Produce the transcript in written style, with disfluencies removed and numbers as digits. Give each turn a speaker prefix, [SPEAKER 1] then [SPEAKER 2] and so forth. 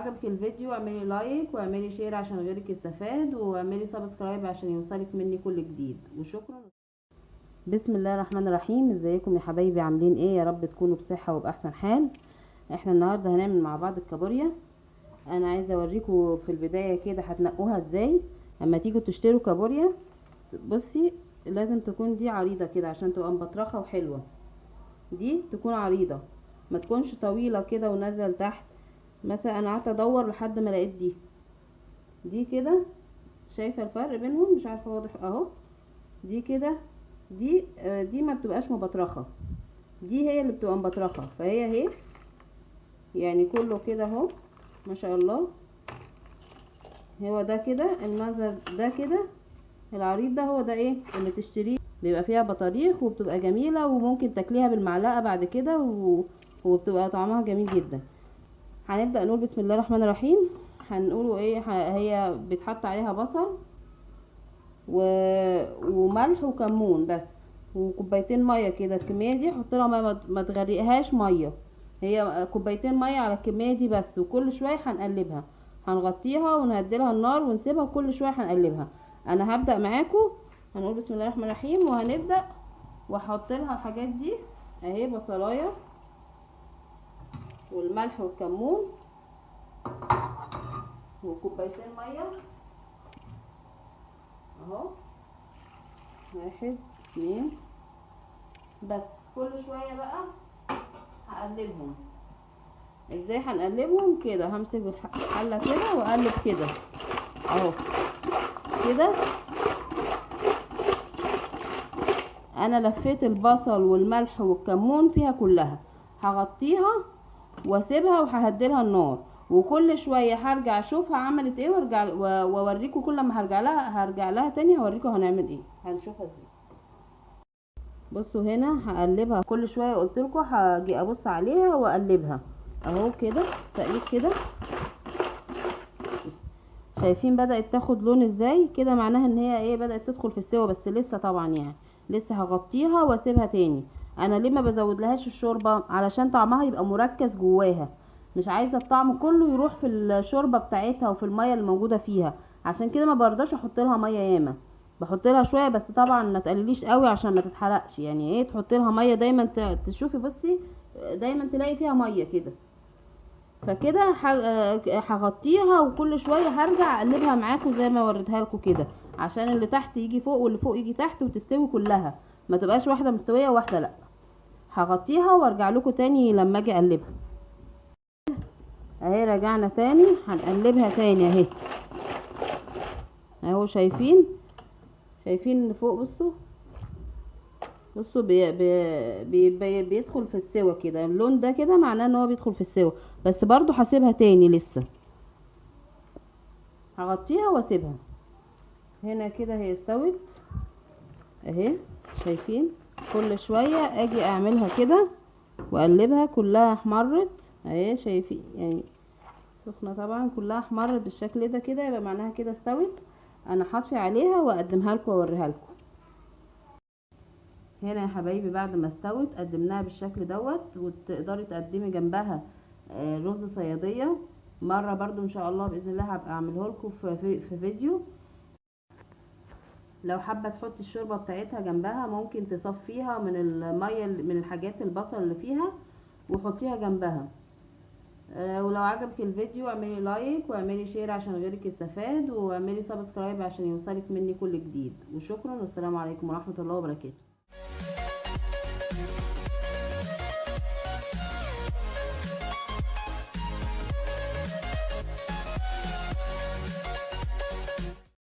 [SPEAKER 1] عجبك الفيديو اعملي لايك واعملي شير عشان غيرك يستفاد، واعملي سبسكرايب عشان يوصلك مني كل جديد، وشكرا. بسم الله الرحمن الرحيم. ازيكم يا حبايبي؟ عاملين ايه؟ يا رب تكونوا بصحة وبأحسن حال. احنا النهاردة هنعمل مع بعض الكابوريا. انا عايزة اوريكم في البداية كده هتنقوها ازاي. اما تيجوا تشتروا كابوريا، بصي لازم تكون دي عريضة كده عشان تبقى مبطرخة وحلوة. دي تكون عريضة، ما تكونش طويلة كده ونازلة لتحت. مثلا انا قعدت ادور لحد ما لقيت دي كده. شايفة الفرق بينهم؟ مش عارفة واضح اهو. دي كده، دي ما بتبقاش مبطرخة، دي هي اللي بتبقى مبطرخة. فهي اهي يعني كله كده اهو ما شاء الله. هو ده كده المنظر ده كده. العريض ده هو ده ايه اللي تشتريه، بيبقى فيها بطاريخ وبتبقى جميلة، وممكن تاكليها بالمعلقة بعد كده وبتبقى طعمها جميل جدا. هنبدأ نقول بسم الله الرحمن الرحيم. هنقوله ايه، هي بيتحط عليها بصل وملح وكمون بس، وكوبايتين ميه كده. الكميه دي حط لها ميه، ما تغرقهاش ميه. هي كوبايتين ميه على الكميه دي بس. وكل شويه هنقلبها، هنغطيها ونهدلها النار ونسيبها، كل شويه هنقلبها. انا هبدا معاكم. هنقول بسم الله الرحمن الرحيم وهنبدا. واحط لها الحاجات دي اهي، بصلايه والملح والكمون وكوبايتين ميه اهو. 1 2 بس. كل شويه بقى هقلبهم. ازاي هنقلبهم؟ كده همسك الحله كده واقلب كده اهو كده. انا لفيت البصل والملح والكمون فيها كلها، هغطيها واسيبها وههدلها النار. وكل شويه هرجع اشوفها عملت ايه وارجع واوريكم. كل ما هرجع لها تاني هوريكم هنعمل ايه، هنشوفها ازاي. بصوا هنا هقلبها كل شويه، قلت لكم هاجي ابص عليها واقلبها اهو كده تقليب كده. شايفين بدأت تاخد لون ازاي؟ كده معناها ان هي ايه، بدأت تدخل في السوا، بس لسه طبعا يعني لسه هغطيها واسيبها تاني. انا ليه ما بزود لهاش الشوربه؟ علشان طعمها يبقى مركز جواها، مش عايزه الطعم كله يروح في الشوربه بتاعتها وفي الميه اللي موجوده فيها. عشان كده ما برضاش احط لها ميه ياما، بحط لها شويه بس. طبعا ما تقلليش قوي عشان ما تتحرقش، يعني ايه تحط لها ميه دايما. تشوفي بصي دايما تلاقي فيها ميه كده. فكده هغطيها وكل شويه هرجع اقلبها معاكم زي ما وريتها لكم كده، عشان اللي تحت يجي فوق واللي فوق يجي تحت وتستوي كلها، ما تبقاش واحده مستويه وواحده لا. هغطيها وارجع لكم تاني لما اجي اقلبها. اهي رجعنا تاني هنقلبها تاني اهي اهو. شايفين اللي فوق؟ بصوا بيدخل في السوا كده. اللون ده كده معناه ان هو بيدخل في السوا، بس برضو هسيبها تاني لسه. هغطيها واسيبها. هنا كده هي استوت اهي. شايفين كل شوية اجي اعملها كده واقلبها كلها احمرت اهي. شايفين يعني سخنة طبعا، كلها احمرت بالشكل ده كده، يبقى معناها كده استوت. انا هطفي عليها واقدمها لكم واوريها لكم. هنا يا حبايبي بعد ما استوت قدمناها بالشكل دوت. وتقدري تقدمي جنبها رز صيادية. مرة برضو ان شاء الله باذن الله هبقى اعمله لكم في فيديو. لو حابه تحطي الشوربه بتاعتها جنبها، ممكن تصفيها من الميه من الحاجات البصل اللي فيها وحطيها جنبها. ولو عجبك الفيديو اعملي لايك واعملي شير عشان غيرك يستفاد، واعملي سبسكرايب عشان يوصلك مني كل جديد، وشكرا والسلام عليكم ورحمه الله وبركاته.